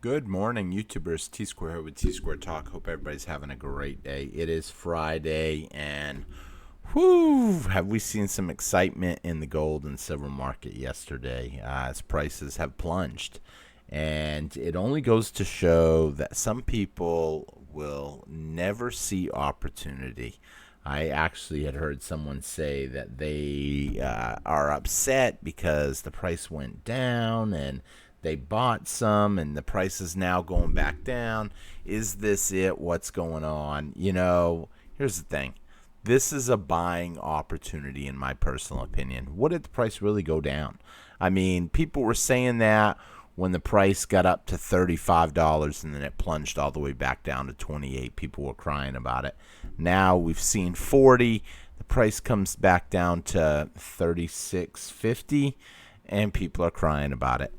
Good morning, YouTubers. T Square here with T Square Talk. Hope everybody's having a great day. It is Friday, and whoo, have we seen some excitement in the gold and silver market yesterday as prices have plunged. And it only goes to show that some people will never see opportunity. I actually had heard someone say that they are upset because the price went down and they bought some and the price is now going back down. Is this it? What's going on? Here's the thing. This is a buying opportunity, in my personal opinion. What did the price really go down? I mean, people were saying that when the price got up to $35 and then it plunged all the way back down to 28. People were crying about it. Now we've seen 40. The price comes back down to 36.50 and people are crying about it.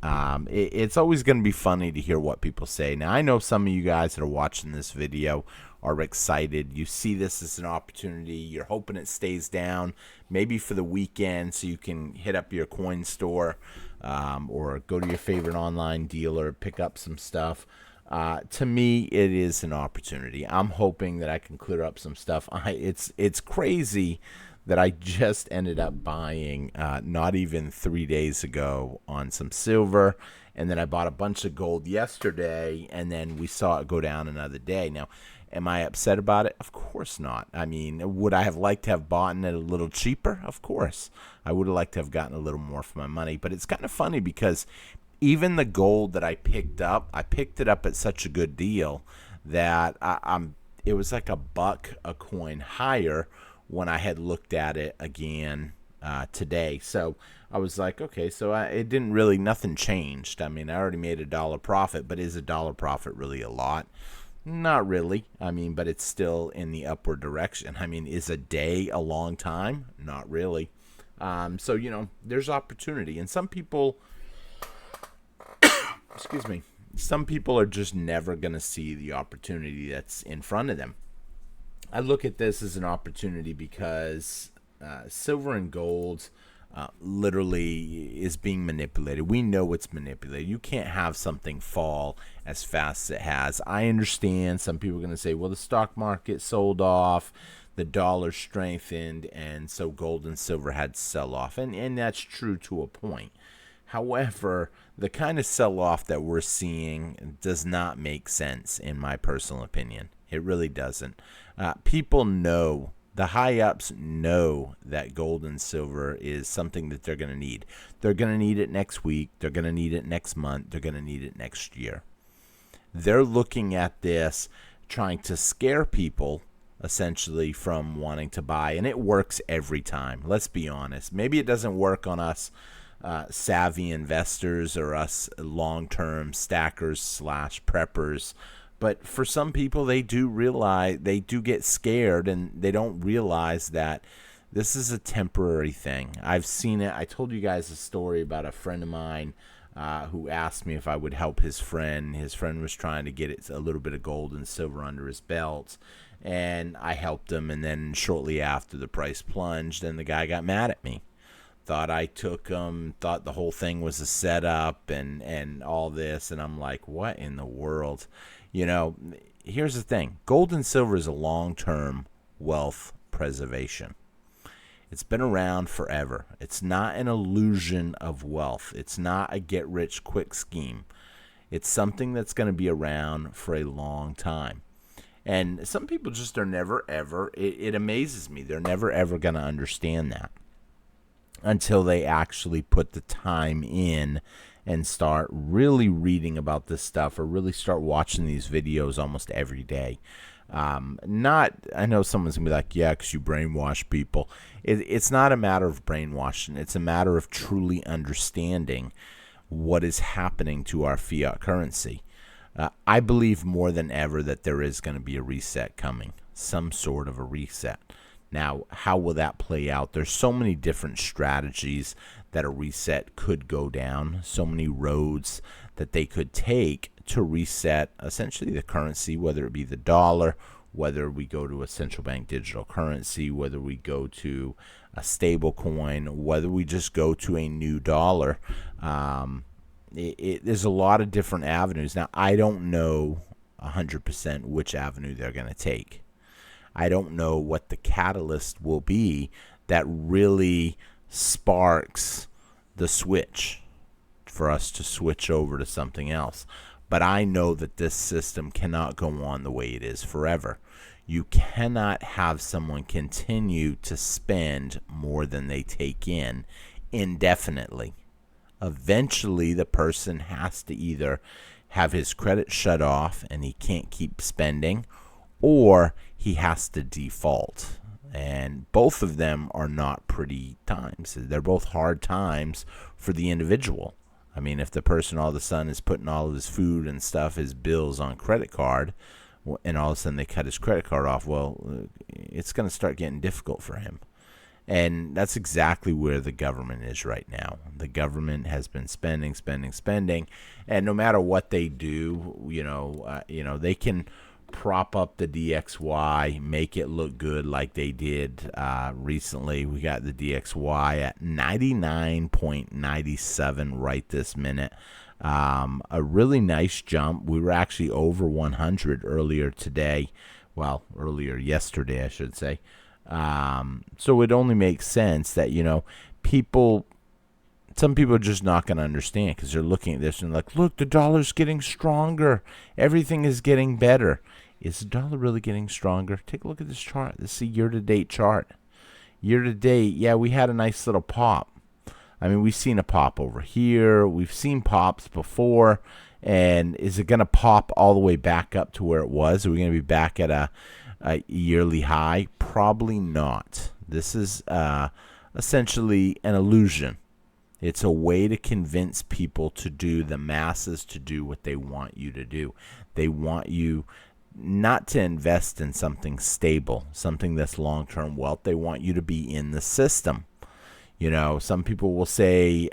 It's always going to be funny to hear what people say. Now, I know some of you guys that are watching this video are excited. You see this as an opportunity. You're hoping it stays down, maybe for the weekend, so you can hit up your coin store or go to your favorite online dealer, pick up some stuff. To me, it is an opportunity. I'm hoping that I can clear up some stuff. It's crazy that I just ended up buying not even 3 days ago on some silver, and then I bought a bunch of gold yesterday, and then we saw it go down another day. Now, am I upset about it? Of course not. I mean, would I have liked to have bought it a little cheaper? Of course. I would have liked to have gotten a little more for my money, but it's kind of funny because even the gold that I picked it up at such a good deal that it was like $1 a coin higher when I had looked at it again today. So I was like, okay, so it didn't really, nothing changed. I mean, I already made $1 profit, but is $1 profit really a lot? Not really. I mean, but it's still in the upward direction. I mean, is a day a long time? Not really. So, there's opportunity. And some people, excuse me, some people are just never going to see the opportunity that's in front of them. I look at this as an opportunity because silver and gold literally is being manipulated. We know it's manipulated. You can't have something fall as fast as it has. I understand some people are going to say, well, the stock market sold off, the dollar strengthened, and so gold and silver had to sell off. And that's true to a point. However, the kind of sell-off that we're seeing does not make sense, in my personal opinion. It really doesn't. People know, the high-ups know that gold and silver is something that they're going to need. They're going to need it next week. They're going to need it next month. They're going to need it next year. They're looking at this, trying to scare people, essentially, from wanting to buy. And it works every time. Let's be honest. Maybe it doesn't work on us savvy investors or us long-term stackers / preppers, but for some people, they do get scared, and they don't realize that this is a temporary thing. I've seen it. I told you guys a story about a friend of mine who asked me if I would help his friend. His friend was trying to get a little bit of gold and silver under his belt, and I helped him. And then shortly after, the price plunged, and the guy got mad at me. Thought I took him, thought the whole thing was a setup and all this. And I'm like, what in the world? Here's the thing. Gold and silver is a long-term wealth preservation. It's been around forever. It's not an illusion of wealth. It's not a get-rich-quick scheme. It's something that's going to be around for a long time. And some people just are never, ever, it amazes me, they're never, ever going to understand that until they actually put the time in and start really reading about this stuff or really start watching these videos almost every day. I know someone's going to be like, yeah, because you brainwash people. It's not a matter of brainwashing. It's a matter of truly understanding what is happening to our fiat currency. I believe more than ever that there is going to be a reset coming, some sort of a reset. Now, how will that play out? There's so many different strategies that a reset could go down, so many roads that they could take to reset essentially the currency, whether it be the dollar, whether we go to a central bank digital currency, whether we go to a stable coin, whether we just go to a new dollar. there's a lot of different avenues. Now, I don't know 100% which avenue they're going to take. I don't know what the catalyst will be that really sparks the switch for us to switch over to something else. But I know that this system cannot go on the way it is forever. You cannot have someone continue to spend more than they take in indefinitely. Eventually, the person has to either have his credit shut off and he can't keep spending, or he has to default. And both of them are not pretty times. They're both hard times for the individual. I mean, if the person all of a sudden is putting all of his food and stuff, his bills on credit card, and all of a sudden they cut his credit card off, well, it's going to start getting difficult for him. And that's exactly where the government is right now. The government has been spending, and no matter what they do, they can prop up the DXY, make it look good like they did recently. We got the DXY at 99.97 right this minute. A really nice jump. We were actually over 100 earlier today. Well, earlier yesterday, I should say. So it only makes sense that, some people are just not going to understand because they're looking at this and like, look, the dollar's getting stronger. Everything is getting better. Is the dollar really getting stronger? Take a look at this chart. This is a year-to-date chart. Year-to-date, yeah, we had a nice little pop. I mean, we've seen a pop over here. We've seen pops before. And is it going to pop all the way back up to where it was? Are we going to be back at a yearly high? Probably not. This is essentially an illusion. It's a way to convince people to do, the masses to do what they want you to do. They want you not to invest in something stable, something that's long-term wealth. They want you to be in the system. Some people will say,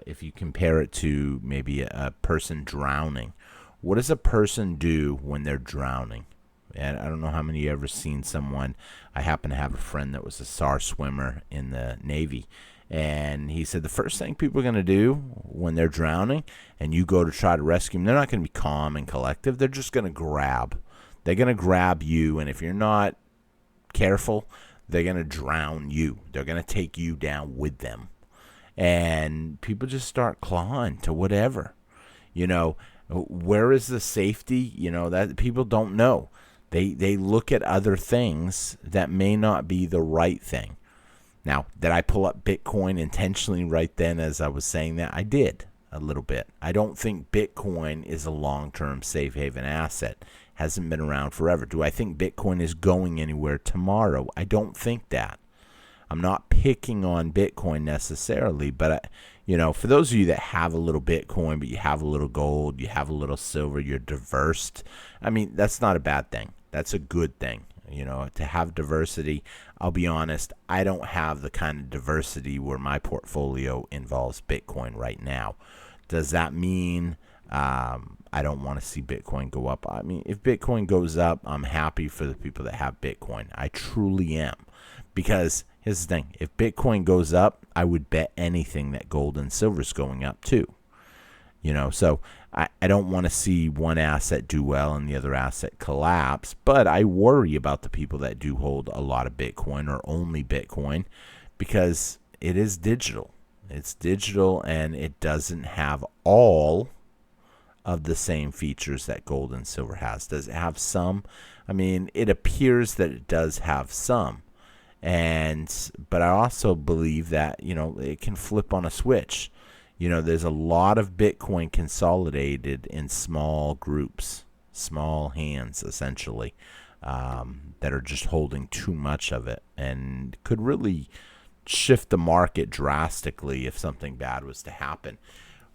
if you compare it to maybe a person drowning, what does a person do when they're drowning? And I don't know how many of you ever seen someone. I happen to have a friend that was a SAR swimmer in the Navy. And he said the first thing people are going to do when they're drowning and you go to try to rescue them, they're not going to be calm and collective. They're just going to grab. They're going to grab you. And if you're not careful, they're going to drown you. They're going to take you down with them. And people just start clawing to whatever. Where is the safety? That people don't know. They look at other things that may not be the right thing. Now, did I pull up Bitcoin intentionally right then as I was saying that? I did a little bit. I don't think Bitcoin is a long-term safe haven asset. Hasn't been around forever. Do I think Bitcoin is going anywhere tomorrow? I don't think that. I'm not picking on Bitcoin necessarily, but for those of you that have a little Bitcoin, but you have a little gold, you have a little silver, you're diverse. I mean, that's not a bad thing. That's a good thing. To have diversity. I'll be honest, I don't have the kind of diversity where my portfolio involves Bitcoin right now. Does that mean I don't want to see Bitcoin go up? I mean, if Bitcoin goes up, I'm happy for the people that have Bitcoin. I truly am. Because here's the thing. If Bitcoin goes up, I would bet anything that gold and silver is going up too. So I don't want to see one asset do well and the other asset collapse, but I worry about the people that do hold a lot of Bitcoin or only Bitcoin because it is digital. It's digital and it doesn't have all of the same features that gold and silver has. Does it have some? I mean, it appears that it does have some. But I also believe that, it can flip on a switch. There's a lot of Bitcoin consolidated in small groups, small hands, essentially, that are just holding too much of it and could really shift the market drastically if something bad was to happen.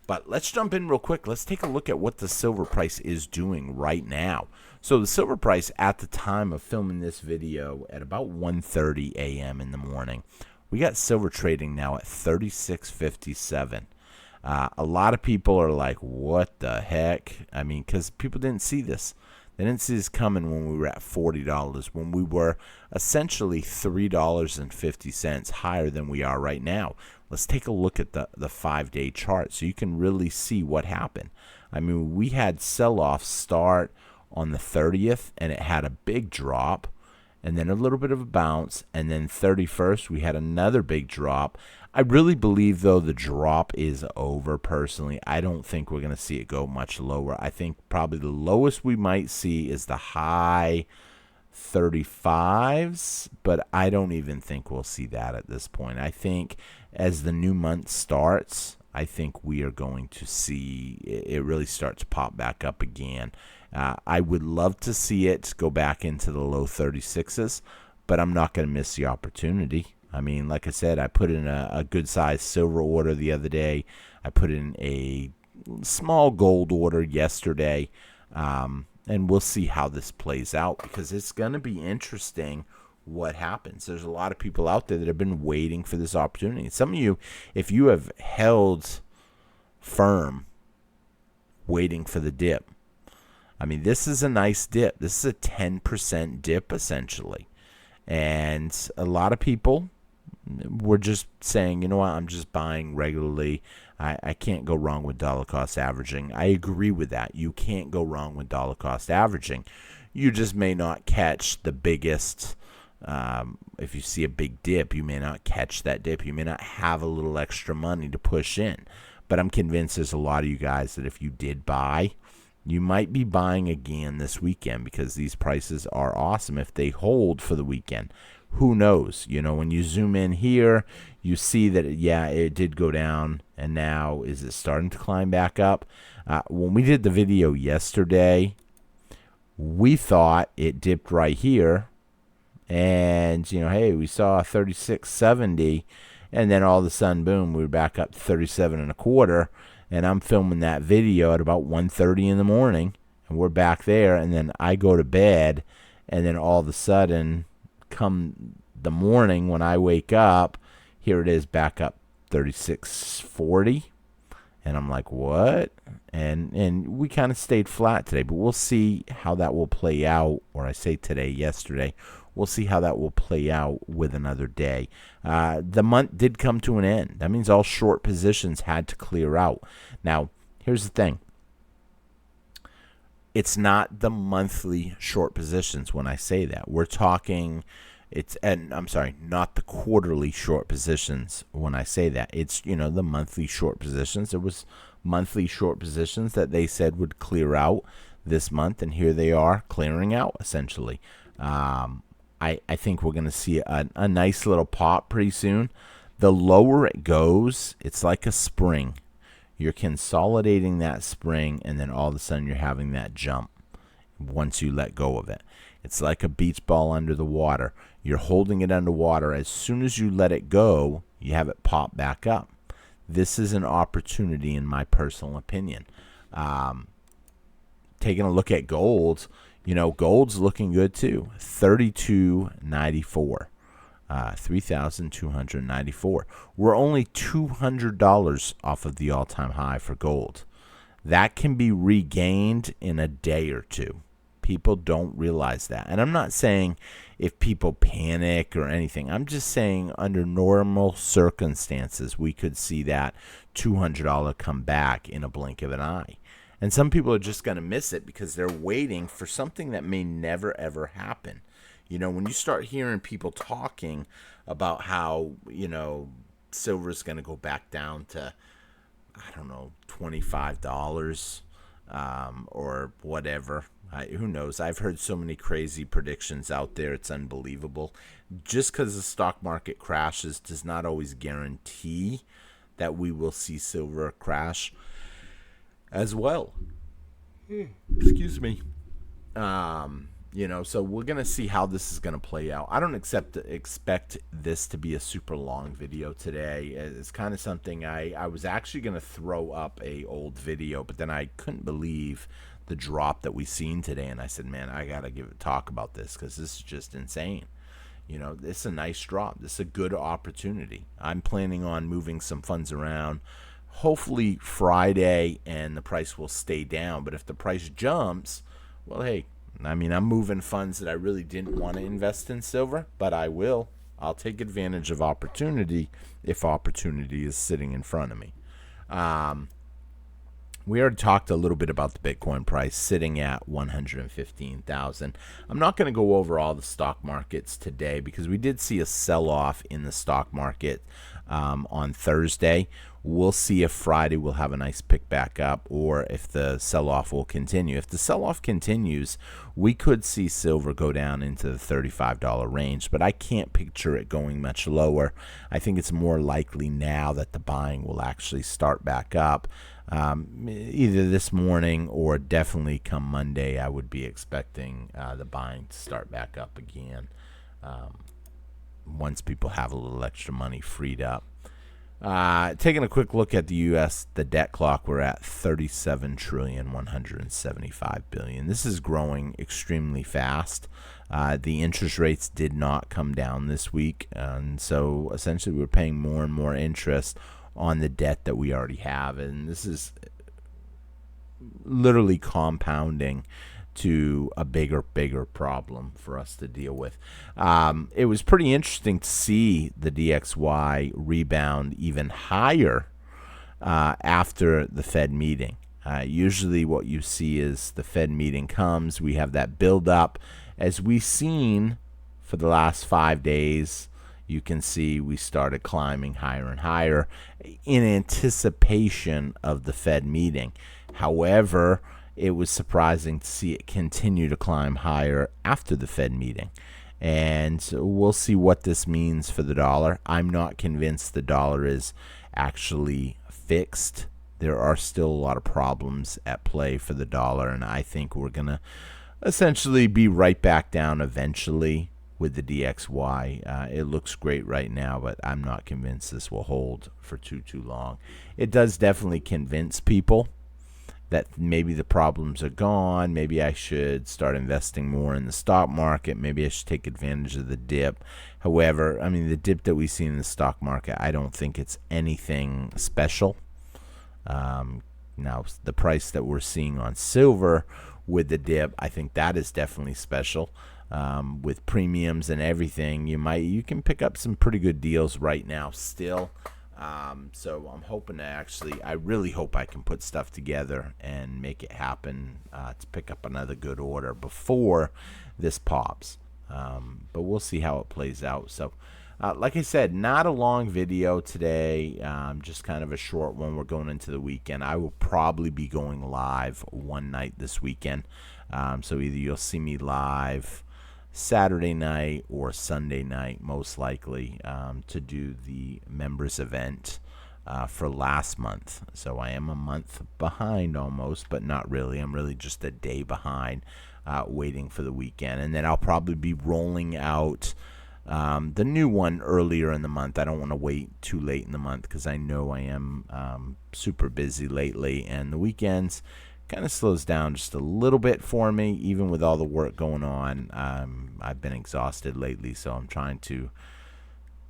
But let's jump in real quick. Let's take a look at what the silver price is doing right now. So the silver price at the time of filming this video at about 1:30 a.m. in the morning, we got silver trading now at $36.57. A lot of people are like, what the heck? I mean, because people didn't see this. They didn't see this coming when we were at $40, when we were essentially $3.50 higher than we are right now. let's take a look at the 5-day chart so you can really see what happened. I mean, we had sell-off start on the 30th, and it had a big drop, and then a little bit of a bounce, and then 31st, we had another big drop. I really believe, though, the drop is over, personally. I don't think we're going to see it go much lower. I think probably the lowest we might see is the high 35s, but I don't even think we'll see that at this point. I think as the new month starts, I think we are going to see it really start to pop back up again. I would love to see it go back into the low 36s, but I'm not going to miss the opportunity. I mean, like I said, I put in a good-sized silver order the other day. I put in a small gold order yesterday, and we'll see how this plays out because it's going to be interesting what happens. There's a lot of people out there that have been waiting for this opportunity. Some of you, if you have held firm waiting for the dip, I mean, this is a nice dip. This is a 10% dip, essentially. And a lot of people were just saying, you know what, I'm just buying regularly. I can't go wrong with dollar cost averaging. I agree with that. You can't go wrong with dollar cost averaging. You just may not catch the biggest. If you see a big dip, you may not catch that dip. You may not have a little extra money to push in. But I'm convinced there's a lot of you guys that if you did buy, you might be buying again this weekend because these prices are awesome if they hold for the weekend. Who knows? You know, when you zoom in here, you see that, yeah, it did go down, and now is it starting to climb back up? When we did the video yesterday, we thought it dipped right here, and, you know, hey, we saw 36.70, and then all of a sudden, boom, we were back up to 37.25. And I'm filming that video at about 1:30 in the morning, and we're back there, and then I go to bed, and then all of a sudden, come the morning when I wake up, here it is back up 36.40, and I'm like, what? And we kind of stayed flat today, but we'll see how that will play out, or I say today, yesterday. We'll see how that will play out with another day. The month did come to an end. That means all short positions had to clear out. Now, here's the thing. It's not the monthly short positions when I say that. We're talking, not the quarterly short positions when I say that. It's, you know, the monthly short positions. There was monthly short positions that they said would clear out this month, and here they are clearing out, essentially. I think we're going to see a nice little pop pretty soon. The lower it goes, it's like a spring. You're consolidating that spring, and then all of a sudden you're having that jump once you let go of it. It's like a beach ball under the water. You're holding it underwater. As soon as you let it go, you have it pop back up. This is an opportunity, in my personal opinion. Taking a look at gold, you know, gold's looking good too. 32.94, 3,294. We're only $200 off of the all-time high for gold. That can be regained in a day or two. People don't realize that. And I'm not saying if people panic or anything. I'm just saying under normal circumstances, we could see that $200 come back in a blink of an eye. And some people are just going to miss it because they're waiting for something that may never, ever happen. You know, when you start hearing people talking about how, you know, silver is going to go back down to, I don't know, $25 or whatever. Who knows? I've heard so many crazy predictions out there. It's unbelievable. Just because the stock market crashes does not always guarantee that we will see silver crash as well. Excuse me. You know, so we're going to see how this is going to play out. I don't expect this to be a super long video today. It's kind of something I was actually going to throw up a old video, but then I couldn't believe the drop that we seen today. And I said, man, I got to talk about this because this is just insane. You know, it's a nice drop. This is a good opportunity. I'm planning on moving some funds around. Hopefully Friday, and the price will stay down. But if the price jumps, well, hey, I mean, I'm moving funds that I really didn't want to invest in silver, but I will. I'll take advantage of opportunity if opportunity is sitting in front of me. We already talked a little bit about the Bitcoin price sitting at 115,000. I'm not going to go over all the stock markets today because we did see a sell-off in the stock market on Thursday. We'll see if Friday will have a nice pick back up or if the sell-off will continue. If the sell-off continues, we could see silver go down into the $35 range, but I can't picture it going much lower. I think it's more likely now that the buying will actually start back up. Either this morning or definitely come Monday, I would be expecting the buying to start back up again once people have a little extra money freed up. Taking a quick look at the U.S., the debt clock, we're at $37,175,000,000,000. This is growing extremely fast. The interest rates did not come down this week, and so essentially we're paying more and more interest on the debt that we already have, and this is literally compounding to a bigger problem for us to deal with. It was pretty interesting to see the DXY rebound even higher after the Fed meeting. Usually what you see is the Fed meeting comes, we have that build up. As we've seen for the last 5 days, you can see we started climbing higher and higher in anticipation of the Fed meeting. However, it was surprising to see it continue to climb higher after the Fed meeting. And we'll see what this means for the dollar. I'm not convinced the dollar is actually fixed. There are still a lot of problems at play for the dollar, and I think we're going to essentially be right back down eventually with the DXY. It looks great right now, but I'm not convinced this will hold for too long. It does definitely convince people that maybe the problems are gone. Maybe I should start investing more in the stock market. Maybe I should take advantage of the dip. However, I mean, the dip that we see in the stock market, I don't think it's anything special. Now, the price that we're seeing on silver with the dip, I think that is definitely special. With premiums and everything, you can pick up some pretty good deals right now still. So I'm hoping I really hope I can put stuff together and make it happen to pick up another good order before this pops. But we'll see how it plays out. So like I said, not a long video today, just kind of a short one. We're going into the weekend. I will probably be going live one night this weekend. So either you'll see me live Saturday night or Sunday night, most likely, to do the members event for last month. So I am a month behind almost, but not really. I'm really just a day behind, waiting for the weekend. And then I'll probably be rolling out the new one earlier in the month. I don't want to wait too late in the month because I know I am super busy lately, and the weekends kind of slows down just a little bit for me, even with all the work going on. I've been exhausted lately, so I'm trying to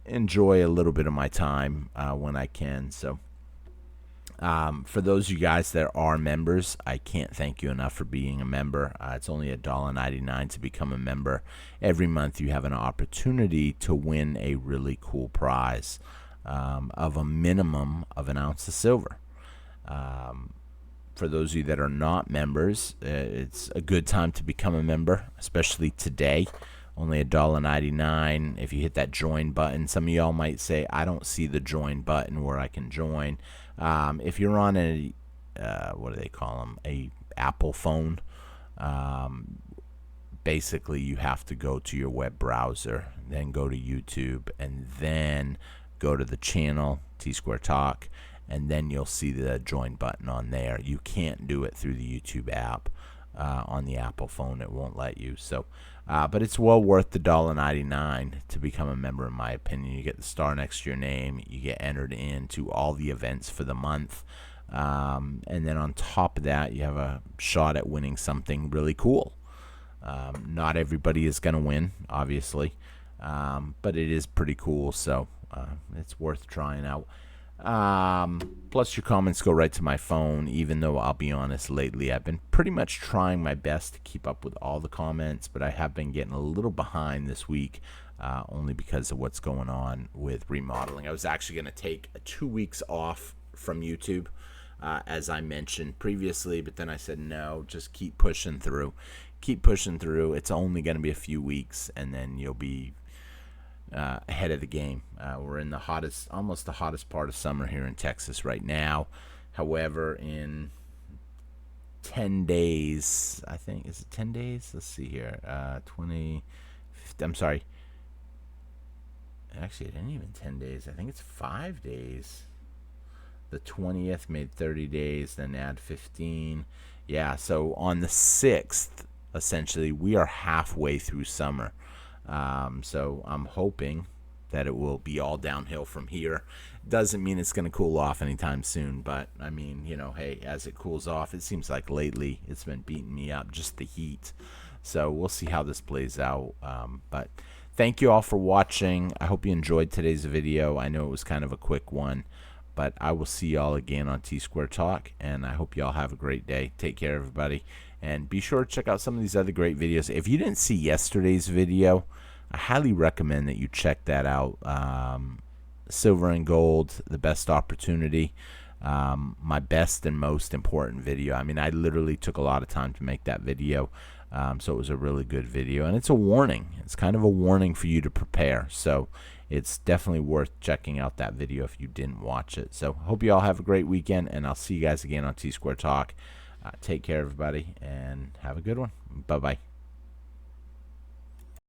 enjoy a little bit of my time when I can. So for those of you guys that are members, I can't thank you enough for being a member. It's only $1.99 to become a member. Every month you have an opportunity to win a really cool prize of a minimum of an ounce of silver. For those of you that are not members, it's a good time to become a member, especially today. Only $1.99. If you hit that join button, some of y'all might say, I don't see the join button where I can join. If you're on a, what do they call them, a Apple phone, basically you have to go to your web browser, then go to YouTube, and then go to the channel, T-Square Talk, and then you'll see the join button on there. You can't do it through the YouTube app on the Apple phone. It won't let you. So, but it's well worth the $1.99 to become a member, in my opinion. You get the star next to your name. You get entered into all the events for the month. And then on top of that, you have a shot at winning something really cool. Not everybody is going to win, obviously, but it is pretty cool. So it's worth trying out. Plus your comments go right to my phone, even though I'll be honest, lately I've been pretty much trying my best to keep up with all the comments, but I have been getting a little behind this week only because of what's going on with remodeling. I was actually going to take 2 weeks off from YouTube, as I mentioned previously, but then I said no, just keep pushing through. Keep pushing through. It's only going to be a few weeks, and then you'll be ahead of the game. We're in the hottest, almost the hottest part of summer here in Texas right now. However, in 10 days, I think, is it 10 days? Let's see here. 20, I'm sorry. Actually, it ain't even 10 days. I think it's 5 days. The 20th made 30 days, then add 15. Yeah, so on the 6th, essentially, we are halfway through summer. So I'm hoping that it will be all downhill from here. Doesn't mean it's going to cool off anytime soon, but I mean, hey, as it cools off, it seems like lately it's been beating me up, just the heat. So we'll see how this plays out. But thank you all for watching. I hope you enjoyed today's video. I know it was kind of a quick one, but I will see y'all again on T-Square Talk, and I hope y'all have a great day. Take care, everybody, and be sure to check out some of these other great videos. If you didn't see yesterday's video, I highly recommend that you check that out. Silver and gold, the best opportunity. My best and most important video. I mean, I literally took a lot of time to make that video, so it was a really good video, and it's a warning. It's kind of a warning for you to prepare, so it's definitely worth checking out that video if you didn't watch it. So hope you all have a great weekend, and I'll see you guys again on T-Square Talk. Take care, everybody, and have a good one. Bye-bye.